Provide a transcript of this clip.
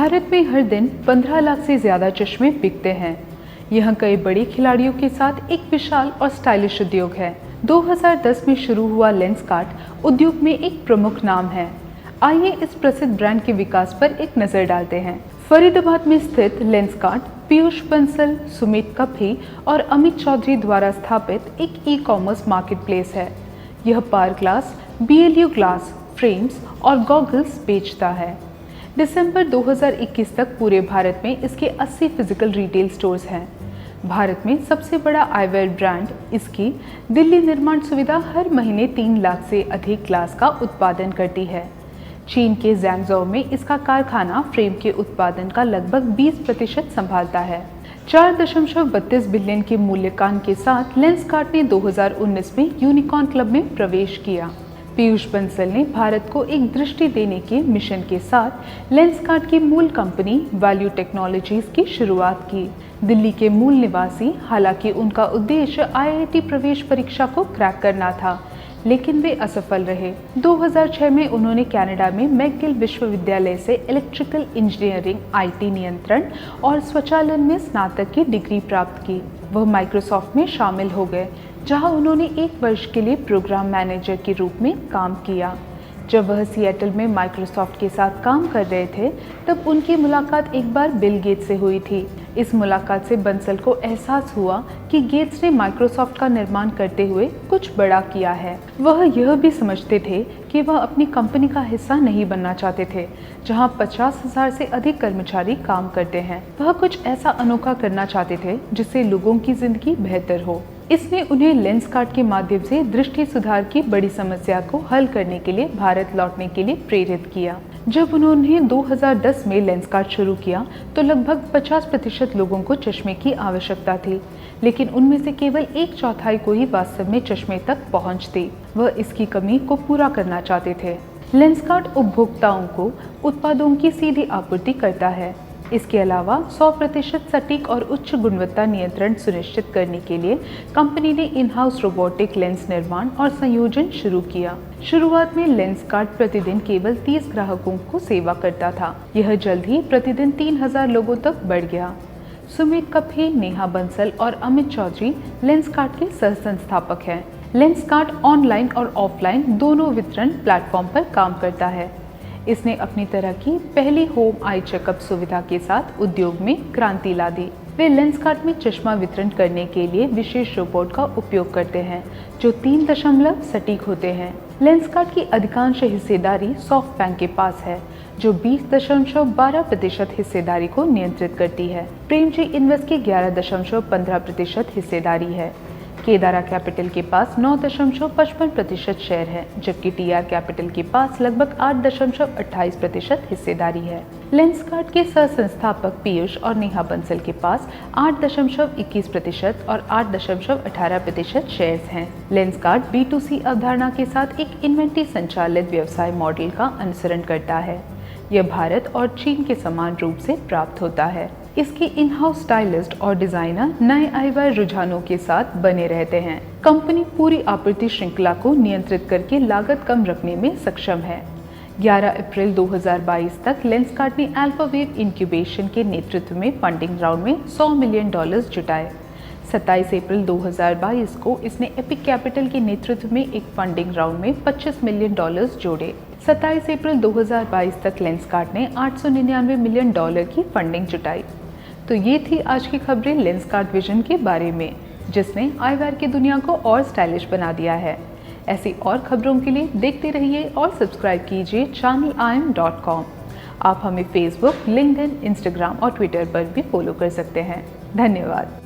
भारत में हर दिन 15 लाख से ज़्यादा चश्मे बिकते हैं। यह कई बड़े खिलाड़ियों के साथ एक विशाल और स्टाइलिश उद्योग है। 2010 में शुरू हुआ लेंसकार्ट उद्योग में एक प्रमुख नाम है। आइए इस प्रसिद्ध ब्रांड के विकास पर एक नज़र डालते हैं। फरीदाबाद में स्थित लेंसकार्ट पीयूष बंसल, सुमित कपही और अमित चौधरी द्वारा स्थापित एक ई-कॉमर्स मार्केटप्लेस है। यह पार ग्लास, BLU ग्लास, फ्रेम्स और गॉगल्स बेचता है। दिसंबर 2021 तक पूरे भारत में इसके 80 फिजिकल रिटेल स्टोर्स हैं। भारत में सबसे बड़ा आईवेयर ब्रांड इसकी दिल्ली निर्माण सुविधा हर महीने 3 लाख से अधिक ग्लास का उत्पादन करती है। चीन के ज़ैंगज़ोउ में इसका कारखाना फ्रेम के उत्पादन का लगभग 20% संभालता है। 4.32 बिलियन के मूल्यांकन के साथ लेंसकार्ट ने 2019 में यूनिकॉर्न क्लब में प्रवेश किया। पीयूष बंसल ने भारत को एक दृष्टि देने के मिशन के साथ लेंसकार्ट की मूल कंपनी वैल्यू टेक्नोलॉजीज की शुरुआत की। दिल्ली के मूल निवासी, हालांकि उनका उद्देश्य IIT प्रवेश परीक्षा को क्रैक करना था, लेकिन वे असफल रहे। 2006 में उन्होंने कनाडा में मैकगिल विश्वविद्यालय से इलेक्ट्रिकल इंजीनियरिंग, IT नियंत्रण और स्वचालन में स्नातक की डिग्री प्राप्त की। वह माइक्रोसॉफ्ट में शामिल हो गए, जहां उन्होंने 1 वर्ष के लिए प्रोग्राम मैनेजर के रूप में काम किया। जब वह सिएटल में माइक्रोसॉफ्ट के साथ काम कर रहे थे, तब उनकी मुलाकात एक बार बिल गेट्स से हुई थी। इस मुलाकात से बंसल को एहसास हुआ कि गेट्स ने माइक्रोसॉफ्ट का निर्माण करते हुए कुछ बड़ा किया है। वह यह भी समझते थे कि वह अपनी कंपनी का हिस्सा नहीं बनना चाहते थे, जहां 50,000 से अधिक कर्मचारी काम करते हैं। वह कुछ ऐसा अनोखा करना चाहते थे जिससे लोगों की जिंदगी बेहतर हो। इसने उन्हें लेंसकार्ट के माध्यम से दृष्टि सुधार की बड़ी समस्या को हल करने के लिए भारत लौटने के लिए प्रेरित किया। जब उन्होंने 2010 में लेंसकार्ट शुरू किया तो लगभग 50% लोगों को चश्मे की आवश्यकता थी, लेकिन उनमें से केवल 1/4 को ही वास्तव में चश्मे तक पहुंच थी। वह इसकी कमी को पूरा करना चाहते थे। लेंसकार्ट उपभोक्ताओं को उत्पादों की सीधी आपूर्ति करता है। इसके अलावा 100% सटीक और उच्च गुणवत्ता नियंत्रण सुनिश्चित करने के लिए कंपनी ने इन हाउस रोबोटिक लेंस निर्माण और संयोजन शुरू किया। शुरुआत में लेंसकार्ट प्रतिदिन केवल 30 ग्राहकों को सेवा करता था। यह जल्द ही प्रतिदिन 3000 लोगों तक बढ़ गया। सुमित कपही, नेहा बंसल और अमित चौधरी लेंसकार्ट के सह संस्थापक हैं। लेंसकार्ट ऑनलाइन और ऑफलाइन दोनों वितरण प्लेटफॉर्म पर काम करता है। इसने अपनी तरह की पहली होम आई चेकअप सुविधा के साथ उद्योग में क्रांति ला दी। वे लेंसकार्ट में चश्मा वितरण करने के लिए विशेष रोबोट का उपयोग करते हैं, जो 3 दशमलव सटीक होते हैं। लेंसकार्ट की अधिकांश हिस्सेदारी सॉफ्टबैंक के पास है, जो 20.12% हिस्सेदारी को नियंत्रित करती है। प्रेमजी इन्वेस्ट की 11.15% हिस्सेदारी है। केदारा कैपिटल के पास 9.55% शेयर है, जबकि TR कैपिटल के पास लगभग 8.28% हिस्सेदारी है। लेंसकार्ट के सह संस्थापक पीयूष और नेहा बंसल के पास 8.21% और 8.18% शेयर्स हैं। लेंसकार्ट B2C अवधारणा के साथ एक इन्वेंट्री संचालित व्यवसाय मॉडल का अनुसरण करता है। यह भारत और चीन के समान रूप से प्राप्त होता है। इसके इन हाउस स्टाइलिस्ट और डिजाइनर नए आईवेयर रुझानों के साथ बने रहते हैं। कंपनी पूरी आपूर्ति श्रृंखला को नियंत्रित करके लागत कम रखने में सक्षम है। 11 अप्रैल 2022 तक लेंसकार्ट ने अल्फावेव इंक्यूबेशन के नेतृत्व में फंडिंग राउंड में $100 मिलियन जुटाए। 27 अप्रैल 2022 को इसने एपिक कैपिटल के नेतृत्व में एक फंडिंग राउंड में $25 मिलियन जोड़े। 27 अप्रैल 2022 तक लेंसकार्ट ने $899 मिलियन की फंडिंग जुटाई। तो ये थी आज की खबरें लेंसकार्ट विजन के बारे में, जिसने आईवेयर की दुनिया को और स्टाइलिश बना दिया है। ऐसी और खबरों के लिए देखते रहिए और सब्सक्राइब कीजिए channelim.com। आप हमें फेसबुक, लिंक्डइन, इंस्टाग्राम और ट्विटर पर भी फॉलो कर सकते हैं। धन्यवाद।